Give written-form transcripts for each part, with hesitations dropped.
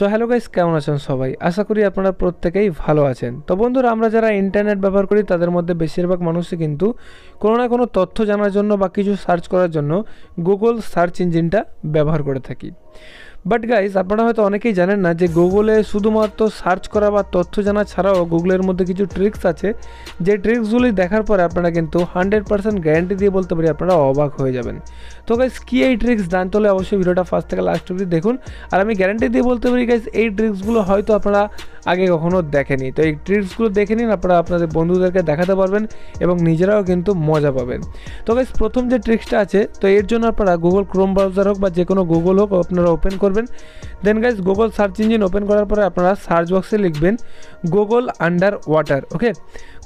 So hello guys, কেমন আছেন সবাই? আশা করি আপনারা প্রত্যেকেই ভালো আছেন। তো বন্ধুরা, আমরা যারা ইন্টারনেট ব্যবহার করি তাদের মধ্যে বেশিরভাগ মানুষই কিন্তু কোনো না কোনো তথ্য জানার জন্য বা কিছু সার্চ করার জন্য গুগল সার্চ ইঞ্জিনটা ব্যবহার করে থাকি। বাট গাইস, আপনারা হয়তো অনেকেই জানেন না যে গুগলে শুধুমাত্র সার্চ করা বা তথ্য জানা ছাড়াও গুগলের মধ্যে কিছু ট্রিক্স আছে, যে ট্রিক্সগুলি দেখার পরে আপনারা কিন্তু 100% গ্যারান্টি দিয়ে বলতে পারি আপনারা অবাক হয়ে যাবেন। তো গাইস, কি এই ট্রিক্স জানতে হলে অবশ্যই ভিডিওটা ফার্স্ট থেকে লাস্ট অবধি দেখুন। আর আমি গ্যারান্টি দিয়ে বলতে পারি গাইস, এই ট্রিক্সগুলো হয়তো আপনারা আগে কখনো দেখেনি। তো এই ট্রিক্সগুলো দেখে নিন, আপনারা আপনাদের বন্ধুদেরকে দেখাতে পারবেন এবং নিজেরাও কিন্তু মজা পাবেন। তো গাইস, প্রথম যে ট্রিক্সটা আছে, তো এর জন্য আপনারা গুগল ক্রোম ব্রাউজার হোক বা যে কোনো গুগল হোক আপনারা ওপেন করবেন। Then guys, Google search engine open করার পরে আপনারা সার্চ বক্সে লিখবেন Google under water. Okay,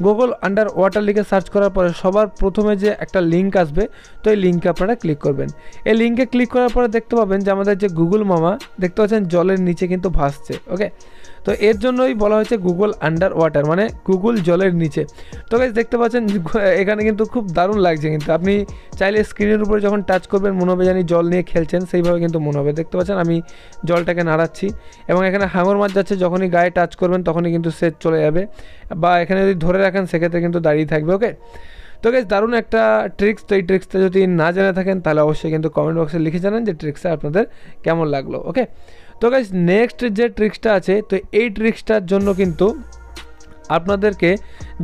Google under water লিখে সার্চ করার পরে সবার প্রথমে যে একটা লিঙ্ক আসবে, তো এই লিঙ্কে আপনারা ক্লিক করবেন। এই লিঙ্কে ক্লিক করার পরে দেখতে পাবেন যে আমাদের যে গুগল মামা দেখতে পাচ্ছেন জলের নিচে কিন্তু ভাসছে। ওকে, তো এর জন্যই বলা হয়েছে গুগল আন্ডার ওয়াটার, মানে গুগল জলের নিচে। তো গাইস, দেখতে পাচ্ছেন এখানে কিন্তু খুব দারুণ লাগছে। কিন্তু আপনি চাইলে স্ক্রিনের উপরে যখন টাচ করবেন মনে হবে জানি জল নিয়ে খেলছেন, সেইভাবে কিন্তু মনে হবে। দেখতে পাচ্ছেন আমি জলটাকে নাড়াচ্ছি এবং এখানে হাঙর মাছ যাচ্ছে, যখনই গায়ে টাচ করবেন তখনই কিন্তু সে চলে যাবে, বা এখানে যদি ধরে রাখেন সেক্ষেত্রে কিন্তু দাঁড়িয়ে থাকবে। ওকে, তো গাইস, দারুণ একটা ট্রিক্স। তো এই ট্রিক্সটা যদি না জেনে থাকেন তাহলে অবশ্যই কিন্তু কমেন্ট বক্সে লিখে জানান যে ট্রিক্সটা আপনাদের কেমন লাগলো। ওকে, তো গাইস, নেক্সট যে ট্রিক্সটা আছে, তো এই ট্রিক্সটার জন্য কিন্তু আপনাদেরকে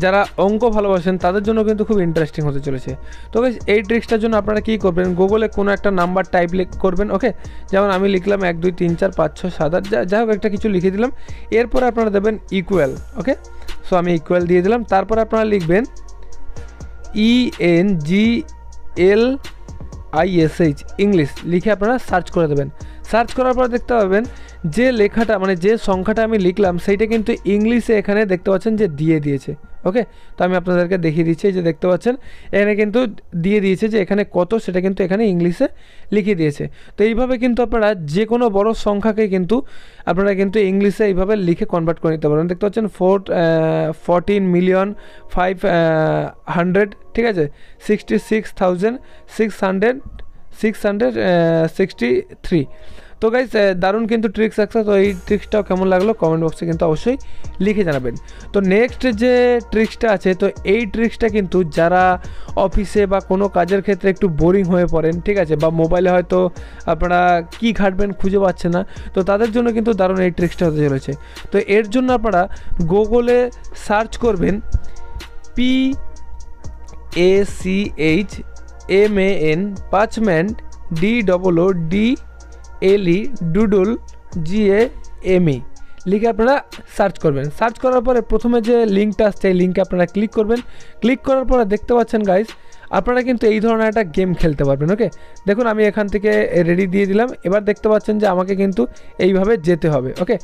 যারা অঙ্ক ভালোবাসেন তাদের জন্য কিন্তু খুব ইন্টারেস্টিং হতে চলেছে। তো গাইস, এই ট্রিক্সটার জন্য আপনারা কী করবেন, গুগলে কোনো একটা নাম্বার টাইপ করবেন। ওকে, যেমন আমি লিখলাম 1 2 3 4 5 6 7 8, যাই হোক একটা কিছু লিখে দিলাম। এরপরে আপনারা দেবেন ইকুয়াল। ওকে, সো আমি ইকুয়াল দিয়ে দিলাম। তারপরে আপনারা লিখবেন ENGLISH ইংলিশ লিখে আপনারা সার্চ করে দেবেন। সার্চ করার পর দেখতে পাবেন যে লেখাটা মানে যে সংখ্যাটা আমি লিখলাম সেইটা কিন্তু ইংলিশে এখানে দেখতে পাচ্ছেন যে দিয়ে দিয়েছে। ওকে, তো আমি আপনাদেরকে দেখিয়ে দিচ্ছি, যে দেখতে পাচ্ছেন এখানে কিন্তু দিয়ে দিয়েছে যে এখানে কত, সেটা কিন্তু এখানে ইংলিশে লিখে দিয়েছে। তো এইভাবে কিন্তু আপনারা যে কোনো বড় সংখ্যাকে কিন্তু আপনারা কিন্তু ইংলিশে এইভাবে লিখে কনভার্ট করে নিতে পারেন। দেখতে পাচ্ছেন 14,500,000, ঠিক আছে, 66,663। তো গাইস, দারুণ কিন্তু ট্রিক্স আছে। তো এই ট্রিক্সটাও কেমন লাগলো কমেন্ট বক্সে কিন্তু অবশ্যই লিখে জানাবেন। তো নেক্সট যে ট্রিক্সটা আছে, তো এই ট্রিক্সটা কিন্তু যারা অফিসে বা কোনো কাজের ক্ষেত্রে একটু বোরিং হয়ে পড়েন, ঠিক আছে, বা মোবাইলে হয়তো আপনারা কী ঘাঁটবেন খুঁজে পাচ্ছেন না, তো তাদের জন্য কিন্তু দারুণ এই ট্রিক্সটা হতে চলেছে। তো এর জন্য আপনারা গুগলে সার্চ করবেন PACHMAN পাঁচম্যান DOODLE ডুডল GAME লিখে আপনারা সার্চ করবেন। সার্চ করার পরে প্রথমে যে লিঙ্কটা আসছে এই লিঙ্কে আপনারা ক্লিক করবেন। ক্লিক করার পরে দেখতে পাচ্ছেন গাইস, আপনারা কিন্তু এই ধরনের একটা গেম খেলতে পারবেন। ওকে, দেখুন আমি এখান থেকে রেডি দিয়ে দিলাম। এবার দেখতে পাচ্ছেন যে আমাকে কিন্তু এইভাবে যেতে হবে। ওকে,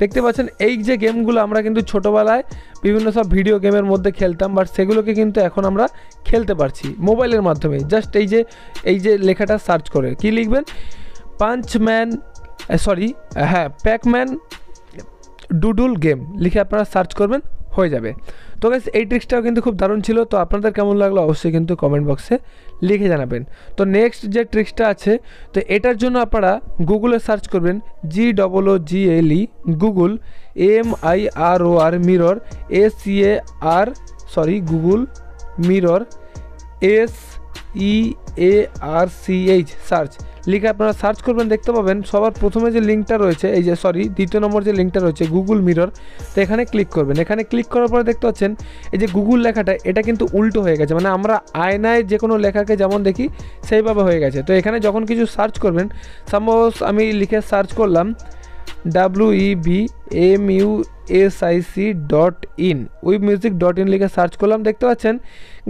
দেখতে পাচ্ছেন এই যে গেমগুলো আমরা কিন্তু ছোটোবেলায় বিভিন্ন সব ভিডিও গেমের মধ্যে খেলতাম, বাট সেগুলোকে কিন্তু এখন আমরা খেলতে পারছি মোবাইলের মাধ্যমে। জাস্ট এই যে লেখাটা সার্চ করে কি লিখবেন, প্যাকম্যান ডুডল গেম লিখে আপনারা সার্চ করবেন, হয়ে যাবে। তো গাইস, এই ট্রিক্সটাও কিন্তু খুব দারুণ ছিল। তো আপনাদের কেমন লাগলো অবশ্যই কিন্তু কমেন্ট বক্সে লিখে জানাবেন। তো নেক্সট যে ট্রিক্সটা আছে, তো এটার জন্য আপনারা গুগলে সার্চ করবেন GOOGLE Google MIROR mirror Google mirror SEARCH search লিখে আপনারা সার্চ করবেন। দেখতে পাবেন সবার প্রথমে যে লিঙ্কটা রয়েছে, দ্বিতীয় নম্বর যে লিঙ্কটা রয়েছে গুগল মিরর, তো এখানে ক্লিক করবেন। এখানে ক্লিক করার পরে দেখতে পাচ্ছেন এই যে গুগল লেখাটা, এটা কিন্তু উল্টো হয়ে গেছে, মানে আমরা আয়নায় যে কোনো লেখাকে যেমন দেখি সেইভাবে হয়ে গেছে। তো এখানে যখন কিছু সার্চ করবেন, সাপোজ আমি লিখে সার্চ করলাম WEBMUSIC.in webmusic.in লিখে সার্চ করলাম। দেখতে পাচ্ছেন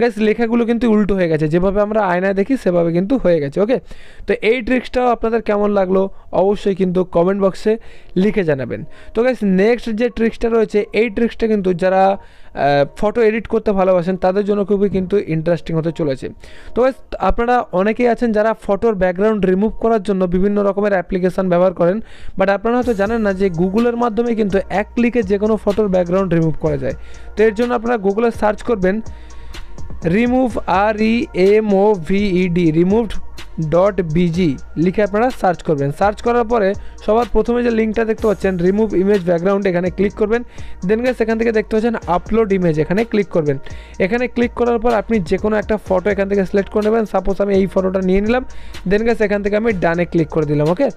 গাইস, লেখাগুলো কিন্তু উল্টো হয়ে গেছে, যেভাবে আমরা আয়নায় দেখি সেভাবে কিন্তু হয়ে গেছে। ওকে, তো এই ট্রিক্সটাও আপনাদের কেমন লাগলো অবশ্যই কিন্তু কমেন্ট বক্সে লিখে জানাবেন। তো গাইস, নেক্সট যে ট্রিক্সটা রয়েছে, এই ট্রিক্সটা কিন্তু যারা ফটো এডিট করতে ভালোবাসেন তাদের জন্য খুবই কিন্তু ইন্টারেস্টিং হতে চলেছে। তো গাইস, আপনারা অনেকেই আছেন যারা ফটোর ব্যাকগ্রাউন্ড রিমুভ করার জন্য বিভিন্ন রকমের অ্যাপ্লিকেশান ব্যবহার করেন, বাট আপনারা হয়তো জানেন না যে গুগলের মাধ্যমে কিন্তু এক ক্লিকে যে কোনো ফটোর ব্যাকগ্রাউন্ড রিমুভ করা যায়। তো এর জন্য আপনারা গুগলে সার্চ করবেন রিমুভ REMOVED রিমুভড .bg লিখে আপনারা সার্চ করবেন। সার্চ করার পরে সবার প্রথমে যে লিঙ্কটা দেখতে পাচ্ছেন রিমুভ ইমেজ ব্যাকগ্রাউন্ড, এখানে ক্লিক করবেন। দেন গাইস এখান থেকে দেখতে পাচ্ছেন আপলোড ইমেজ, এখানে ক্লিক করবেন। এখানে ক্লিক করার পর আপনি যে কোনো একটা ফটো এখান থেকে সিলেক্ট করে নেবেন। সাপোজ আমি এই ফটোটা নিয়ে নিলাম। দেন গাইস এখান থেকে আমি ডানে ক্লিক করে দিলাম। ওকে,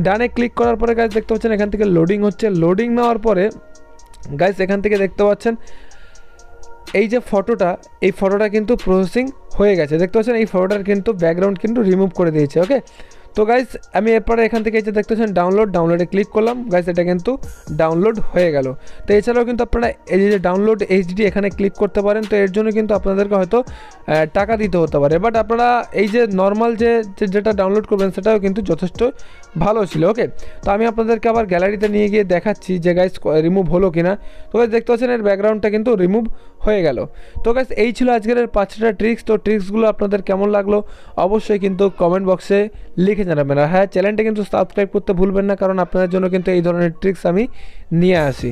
ডানে ক্লিক করার পরে গাইস দেখতে পাচ্ছেন এখান থেকে লোডিং হচ্ছে। লোডিং নেওয়ার পরে গাইস এখান থেকে দেখতে পাচ্ছেন এই যে ফটোটা, এই ফটোটা কিন্তু প্রসেসিং হয়ে গেছে। দেখতে পাচ্ছেন এই ফটোটার কিন্তু ব্যাকগ্রাউন্ড কিন্তু রিমুভ করে দিয়েছে। ওকে, তো গাইস আমি এরপরে এখান থেকে এই যে দেখতে পাচ্ছেন ডাউনলোডে ক্লিক করলাম। গাইস এটা কিন্তু ডাউনলোড হয়ে গেল। তো এছাড়াও কিন্তু আপনারা এই যে ডাউনলোড এইচডি এখানে ক্লিক করতে পারেন। তো এর জন্য কিন্তু আপনাদেরকে হয়তো টাকা দিতে হতে পারে, বাট আপনারা এই যে নর্মাল যেটা ডাউনলোড করবেন সেটাও কিন্তু যথেষ্ট ভালো ছিল। ওকে, তো আমি আপনাদেরকে আবার গ্যালারিতে নিয়ে গিয়ে দেখাচ্ছি যে গাইস রিমুভ হলো কিনা। তো গাইস দেখতে পাচ্ছেন এর ব্যাকগ্রাউন্ডটা কিন্তু রিমুভ হয়ে গেল। তো গাইস এই ছিল আজকের 5টা ট্রিক্স। তো ট্রিক্সগুলো আপনাদের কেমন লাগলো অবশ্যই কিন্তু কমেন্ট বক্সে লিখে জানাবেন। আর হ্যাঁ, চ্যানেলটা কিন্তু সাবস্ক্রাইব করতে ভুলবেন না, কারণ আপনাদের জন্য কিন্তু এই ধরনের ট্রিক্স আমি নিয়ে আসি।